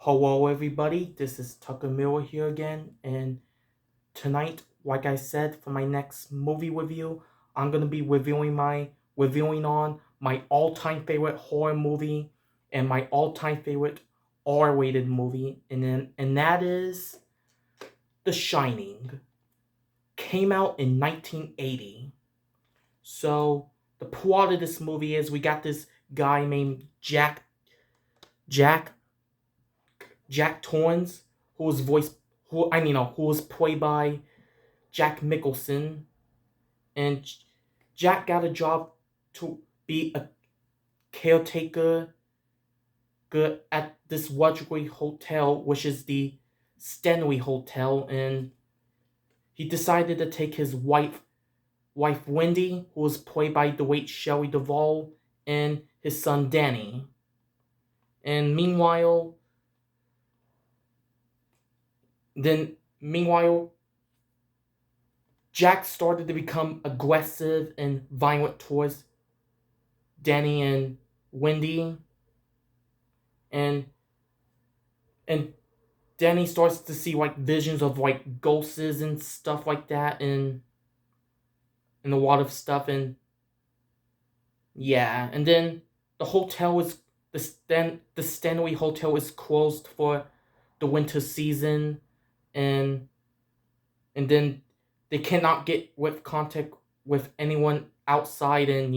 Hello, everybody. This is Tucker Miller here again, and tonight, like I said, for my next movie review, I'm gonna be reviewing on my all-time favorite horror movie and my all-time favorite R-rated movie, and that is The Shining. Came out in 1980. So the plot of this movie is we got this guy named Jack Jack Torrance, who was voiced who was played by Jack Nicholson, and Jack got a job to be a caretaker at this luxury hotel, which is the Stanley Hotel, and he decided to take his wife Wendy, who was played by the late Shelley Duvall, and his son Danny. And meanwhile, Jack started to become aggressive and violent towards Danny and Wendy, and and Danny starts to see like visions of like ghosts and stuff like that, and a lot of stuff, and yeah, and then the hotel is the Stanley Hotel is closed for the winter season, and then they cannot get with contact with anyone outside, and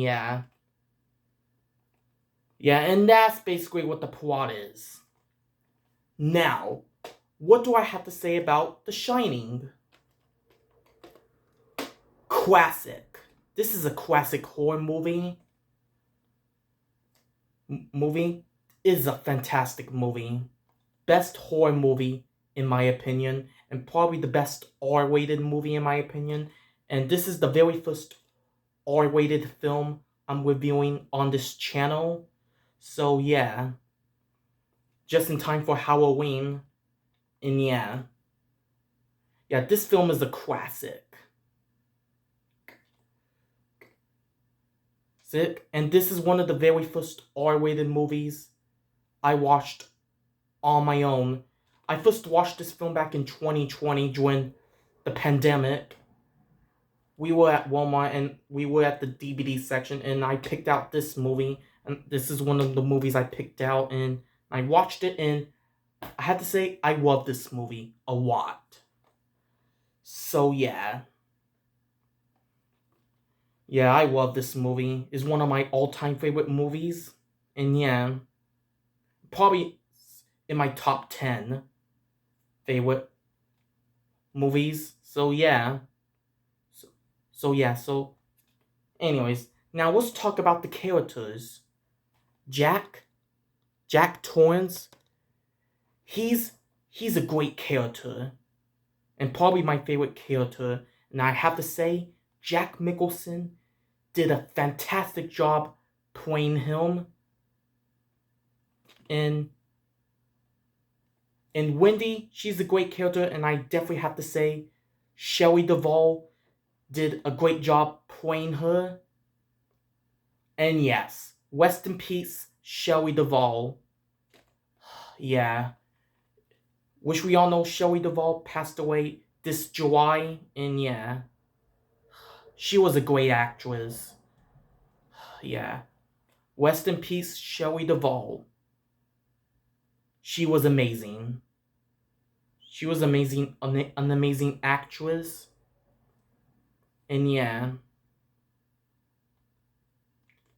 and that's basically what the plot is. Now, what do I have to say about The Shining? Classic. This is a classic horror movie. Movie is a fantastic movie. Best horror movie in my opinion, and probably the best R-rated movie in my opinion. And this is the very first R-rated film I'm reviewing on this channel. So yeah, just in time for Halloween. And this film is a classic. And this is one of the very first R-rated movies I watched on my own. I first watched this film back in 2020 during the pandemic. We were at Walmart and we were at the DVD section, and I picked out this movie, and this is one of the movies I picked out, and I watched it, and I have to say I love this movie a lot. So yeah, I love this movie. It's one of my all-time favorite movies, and probably in my top 10 favorite movies. So so anyways, now let's talk about the characters. Jack Torrance, he's a great character, and probably my favorite character, and I have to say Jack Nicholson did a fantastic job playing him. And Wendy, she's a great character, and I definitely have to say Shelley Duvall did a great job playing her. And yes, rest in peace, Shelley Duvall. Yeah. Which we all know Shelley Duvall passed away this July, and she was a great actress. Yeah. Rest in peace, Shelley Duvall. She was amazing. She was amazing, an amazing actress. And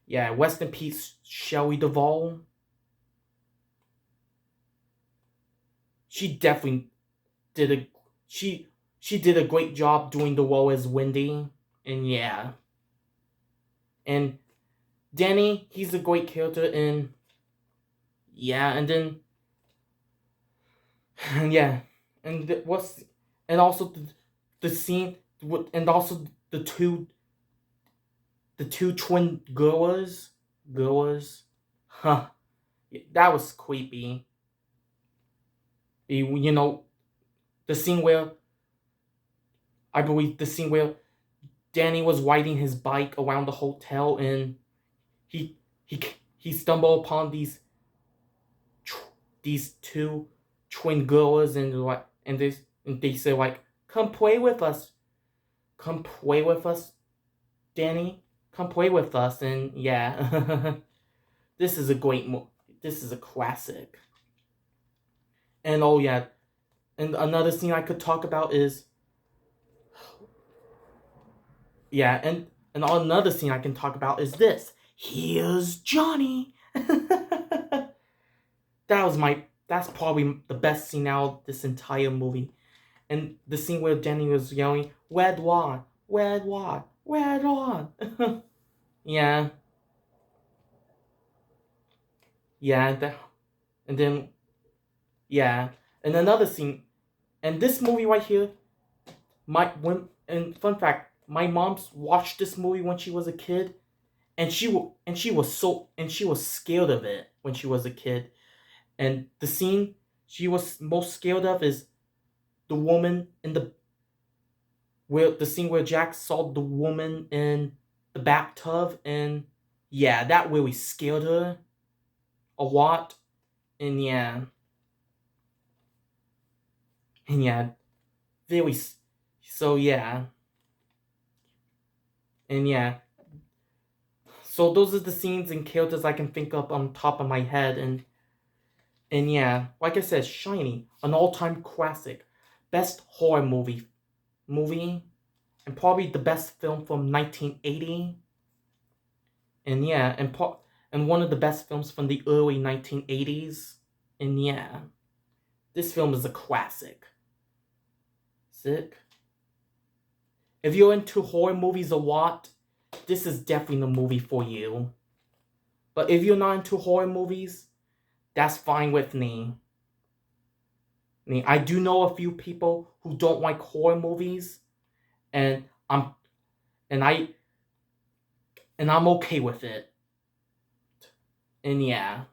rest in peace, Shelley Duvall. She definitely did a she did a great job doing the role as Wendy. And and Danny, he's a great character, and then and what's and also the scene and also the two twin goers, huh? That was creepy. You know, the scene where I believe the scene where Danny was riding his bike around the hotel, and he he he stumbled upon these two twin girls and they say like, come play with us. Come play with us, Danny. Come play with us. And yeah. This is a this is a classic. And oh yeah. And another scene I could talk about is yeah, and another scene I can talk about is this. Here's Johnny. That's probably the best scene out of this entire movie. And the scene where Danny was yelling, "Red one, red one, red one." Yeah. Yeah, and then yeah. And another scene. And this movie right here, and fun fact, my mom's watched this movie when she was a kid, and she was scared of it when she was a kid. And the scene she was most scared of is the woman in the scene where Jack saw the woman in the bathtub, and yeah, that really scared her a lot. And yeah, very. So yeah, and yeah. So those are the scenes and characters I can think of on top of my head, and yeah, like I said, Shiny, an all-time classic, best horror movie, and probably the best film from 1980. And yeah, and one of the best films from the early 1980s. And yeah, this film is a classic. Sick. If you're into horror movies a lot, this is definitely the movie for you. But if you're not into horror movies, that's fine with me. I do know a few people who don't like horror movies, and I'm and I and I'm okay with it. And yeah.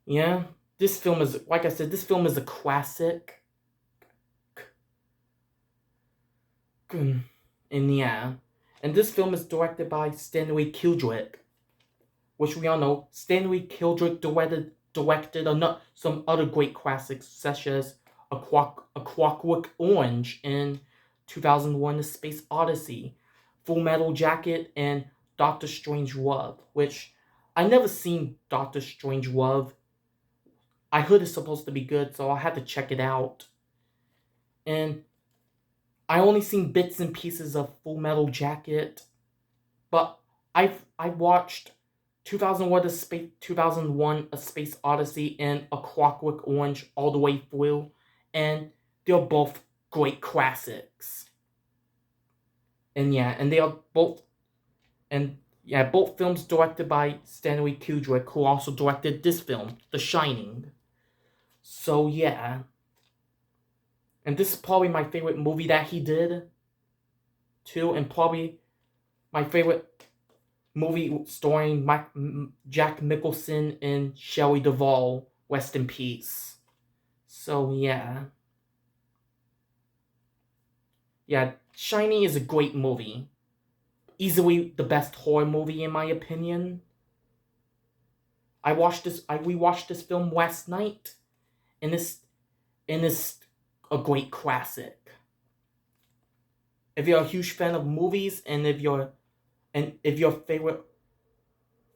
Yeah. This film is, like I said, this film is a classic. And yeah. And this film is directed by Stanley Kubrick, which we all know. Stanley Kubrick directed some other great classics, such as A Clockwork Orange in 2001: A Space Odyssey, Full Metal Jacket, and Doctor Strangelove, which I never seen Doctor Strangelove. I heard it's supposed to be good, so I had to check it out. And I only seen bits and pieces of Full Metal Jacket, but I watched 2001: A Space Odyssey and A Clockwork Orange all the way through, and they're both great classics. And yeah, and they are both both films directed by Stanley Kubrick, who also directed this film, The Shining. So yeah. And this is probably my favorite movie that he did, too, and probably my favorite movie starring Jack Nicholson and Shelley Duvall, rest in peace. So yeah. Yeah, Shining is a great movie. Easily the best horror movie in my opinion. We watched this film last night, and it's a great classic. If you're a huge fan of movies, and if your favorite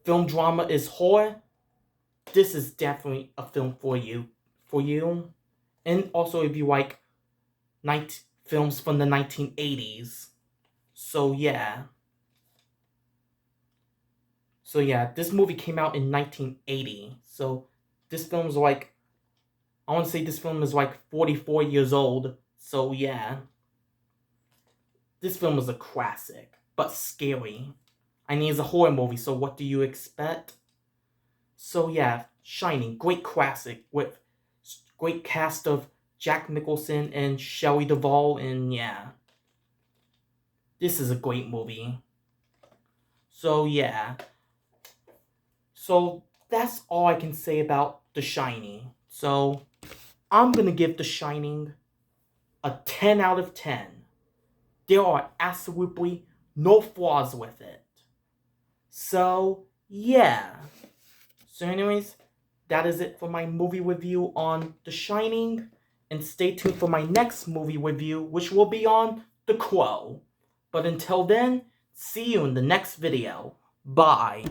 film drama is horror, this is definitely a film for you. And also if you like films from the 1980s. So yeah. This movie came out in 1980. So this film's like, I want to say this film is like 44 years old. So yeah. This film is a classic, but scary. I mean, it's a horror movie, so what do you expect? So yeah, Shining, great classic with great cast of Jack Nicholson and Shelley Duvall, and yeah. This is a great movie. So yeah. So that's all I can say about The Shining. So I'm gonna give The Shining a 10 out of 10. There are absolutely no flaws with it. So yeah. So anyways, that is it for my movie review on The Shining. And stay tuned for my next movie review, which will be on The Crow. But until then, see you in the next video. Bye.